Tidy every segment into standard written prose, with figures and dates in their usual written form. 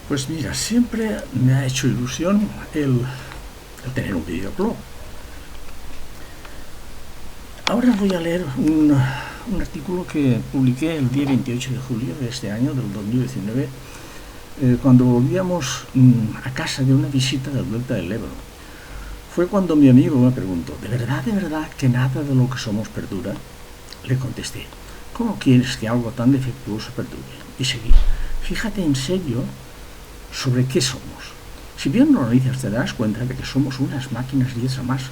Pues mira, siempre me ha hecho ilusión el tener un videoblog. Ahora voy a leer un artículo que publiqué el día 28 de julio de este año, del 2019, cuando volvíamos a casa de una visita del Delta del Ebro. Fue cuando mi amigo me preguntó, de verdad que nada de lo que somos perdura? Le contesté, ¿cómo quieres que algo tan defectuoso perdure? Y seguí, fíjate en serio sobre qué somos. Si bien lo analizas te darás cuenta de que somos unas máquinas diez a más,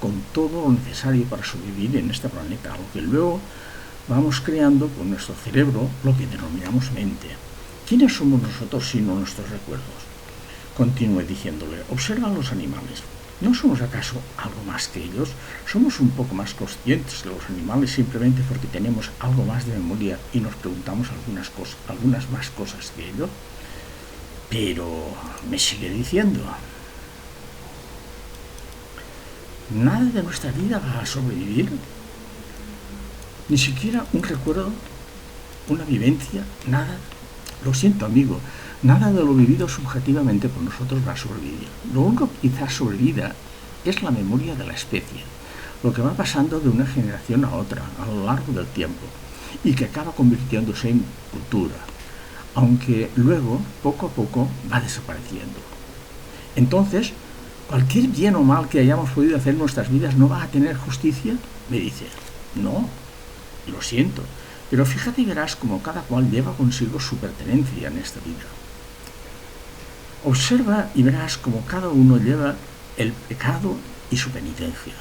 con todo lo necesario para sobrevivir en este planeta, aunque luego vamos creando con nuestro cerebro lo que denominamos mente. ¿Quiénes somos nosotros sino nuestros recuerdos? Continué diciéndole, observa a los animales. ¿No somos acaso algo más que ellos? ¿Somos un poco más conscientes que los animales simplemente porque tenemos algo más de memoria y nos preguntamos algunas más cosas que ellos? Pero me sigue diciendo, ¿nada de nuestra vida va a sobrevivir? Ni siquiera un recuerdo, una vivencia, nada. Lo siento, amigo, nada de lo vivido subjetivamente por nosotros va a sobrevivir. Lo único que quizás sobreviva es la memoria de la especie, lo que va pasando de una generación a otra a lo largo del tiempo y que acaba convirtiéndose en cultura, aunque luego, poco a poco, va desapareciendo. Entonces, ¿cualquier bien o mal que hayamos podido hacer en nuestras vidas no va a tener justicia? Me dice, no, lo siento, pero fíjate y verás como cada cual lleva consigo su pertenencia en esta vida. Observa y verás como cada uno lleva el pecado y su penitencia.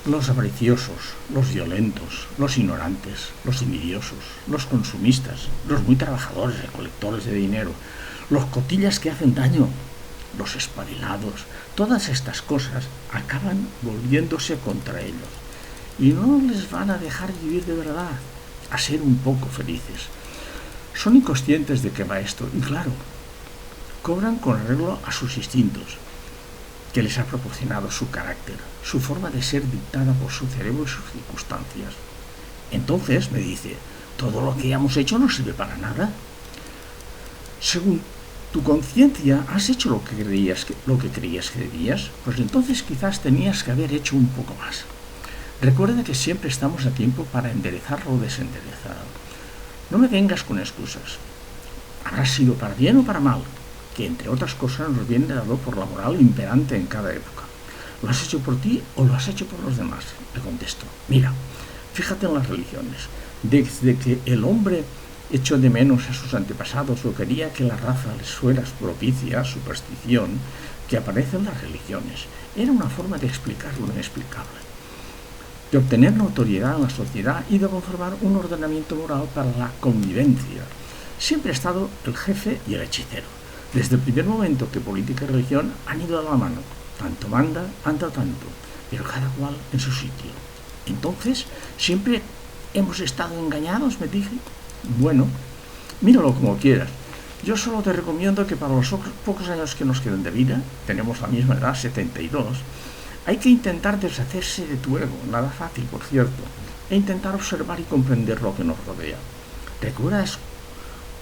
Los avariciosos, los violentos, los ignorantes, los envidiosos, los consumistas, los muy trabajadores, recolectores de dinero, los cotillas que hacen daño, los espabilados, todas estas cosas acaban volviéndose contra ellos y no les van a dejar vivir de verdad, a ser un poco felices. Son inconscientes de qué va esto y claro, cobran con arreglo a sus instintos, que les ha proporcionado su carácter, su forma de ser dictada por su cerebro y sus circunstancias. Entonces, me dice, ¿todo lo que hemos hecho no sirve para nada? Según tu conciencia, ¿has hecho lo que creías que debías? Pues entonces quizás tenías que haber hecho un poco más. Recuerda que siempre estamos a tiempo para enderezar lo desenderezado. No me vengas con excusas. Habrá sido para bien o para mal, que entre otras cosas nos viene dado por la moral imperante en cada época. ¿Lo has hecho por ti o lo has hecho por los demás? Le contesto. Mira, fíjate en las religiones. Desde que el hombre echó de menos a sus antepasados o quería que la raza les fuera propicia, superstición, que aparece en las religiones. Era una forma de explicar lo inexplicable, de obtener notoriedad en la sociedad y de conformar un ordenamiento moral para la convivencia. Siempre ha estado el jefe y el hechicero. Desde el primer momento que política y religión han ido a la mano. Tanto manda, anda tanto, pero cada cual en su sitio. Entonces, ¿siempre hemos estado engañados? Me dije. Bueno, míralo como quieras. Yo solo te recomiendo que para los pocos años que nos quedan de vida, tenemos la misma edad, 72, hay que intentar deshacerse de tu ego, nada fácil, por cierto, e intentar observar y comprender lo que nos rodea. ¿Recuerdas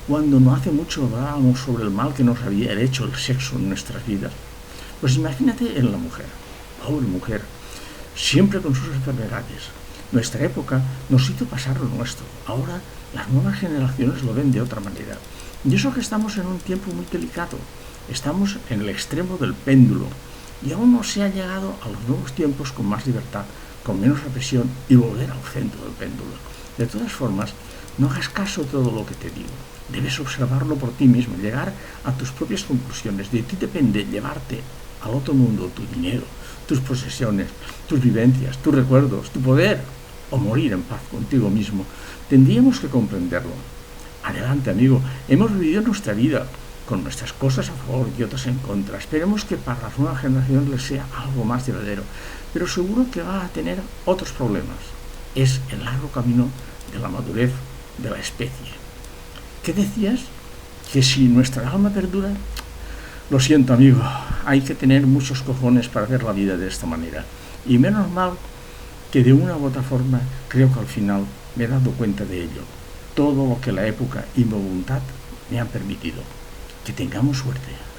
cuando no hace mucho hablábamos sobre el mal que nos había hecho el sexo en nuestras vidas? Pues imagínate en la mujer, pobre mujer, siempre con sus enfermedades. Nuestra época nos hizo pasar lo nuestro. Ahora las nuevas generaciones lo ven de otra manera. Y eso que estamos en un tiempo muy delicado. Estamos en el extremo del péndulo. Y aún no se ha llegado a los nuevos tiempos con más libertad, con menos represión y volver al centro del péndulo. De todas formas, no hagas caso de todo lo que te digo. Debes observarlo por ti mismo, llegar a tus propias conclusiones. De ti depende llevarte al otro mundo tu dinero, tus posesiones, tus vivencias, tus recuerdos, tu poder, o morir en paz contigo mismo. Tendríamos que comprenderlo. Adelante, amigo, hemos vivido nuestra vida con nuestras cosas a favor y otras en contra. Esperemos que para las nuevas generaciones les sea algo más llevadero, pero seguro que va a tener otros problemas. Es el largo camino de la madurez de la especie. ¿Qué decías? ¿Que si nuestra alma perdura? Lo siento, amigo, hay que tener muchos cojones para ver la vida de esta manera. Y menos mal que de una u otra forma creo que al final me he dado cuenta de ello. todo lo que la época y mi voluntad me han permitido. Que tengamos suerte.